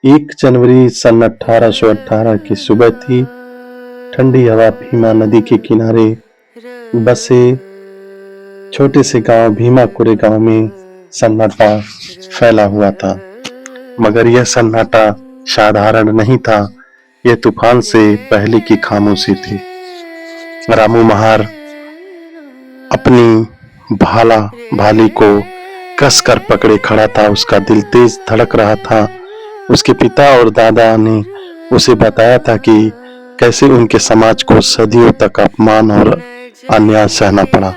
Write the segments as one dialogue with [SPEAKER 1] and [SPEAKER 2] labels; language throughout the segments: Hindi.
[SPEAKER 1] 1 जनवरी सन 1818 की सुबह थी। ठंडी हवा भीमा नदी के किनारे बसे छोटे से गांव भीमा कोरेगांव में सन्नाटा फैला हुआ था। मगर यह सन्नाटा साधारण नहीं था, यह तूफान से पहले की खामोशी थी। रामू महार अपनी भाली को कसकर पकड़े खड़ा था। उसका दिल तेज धड़क रहा था। उसके पिता और दादा ने उसे बताया था कि कैसे उनके समाज को सदियों तक अपमान और अन्याय सहना पड़ा।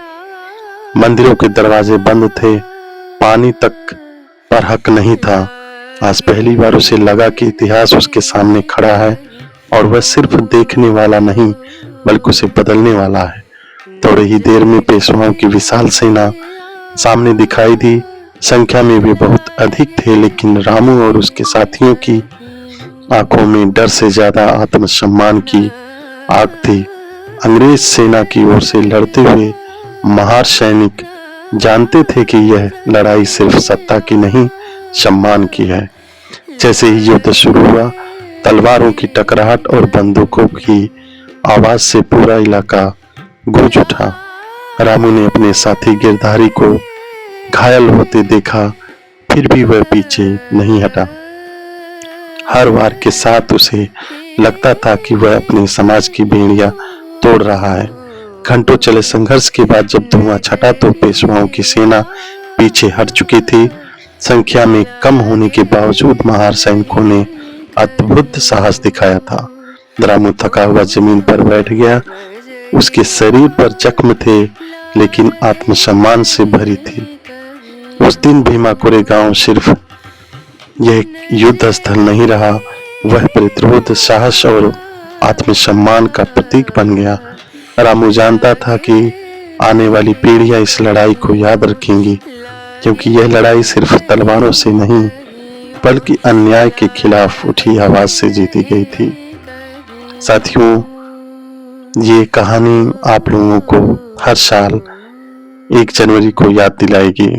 [SPEAKER 1] मंदिरों के दरवाजे बंद थे, पानी तक पर हक नहीं था। आज पहली बार उसे लगा कि इतिहास उसके सामने खड़ा है और वह सिर्फ देखने वाला नहीं बल्कि उसे बदलने वाला है। थोड़ी ही देर में पेशवाओं की विशाल सेना सामने दिखाई दी। संख्या में भी बहुत अधिक थे, लेकिन रामू और उसके साथियों की आंखों में डर से ज्यादा आत्मसम्मान की आग थी। अंग्रेज सेना की ओर से लड़ते हुए महार सैनिक जानते थे कि यह लड़ाई सिर्फ सत्ता की नहीं, सम्मान की है। जैसे ही युद्ध शुरू हुआ, तलवारों की टकराहट और बंदूकों की आवाज से पूरा इलाका गूंज उठा। रामू ने अपने साथी गिरधारी को घायल होते देखा, फिर भी वह पीछे नहीं हटा। हर वार के साथ उसे लगता था कि वह अपने समाज की बेड़ियां तोड़ रहा है। घंटों चले संघर्ष के बाद जब धुआं छटा तो पेशवाओं की सेना पीछे हट चुकी थी। संख्या में कम होने के बावजूद महार सैनिकों ने अद्भुत साहस दिखाया था। रामू थका हुआ जमीन पर बैठ गया। उसके शरीर पर जख्म थे, लेकिन आत्मसम्मान से भरी थी। उस दिन भीमा कोरेगांव सिर्फ यह युद्ध स्थल नहीं रहा, वह प्रतिरोध, साहस और आत्मसम्मान का प्रतीक बन गया। रामू जानता था कि आने वाली पीढ़ियां इस लड़ाई को याद रखेंगी, क्योंकि यह लड़ाई सिर्फ तलवारों से नहीं बल्कि अन्याय के खिलाफ उठी आवाज से जीती गई थी। साथियों, ये कहानी आप लोगों को हर साल 1 जनवरी को याद दिलाएगी।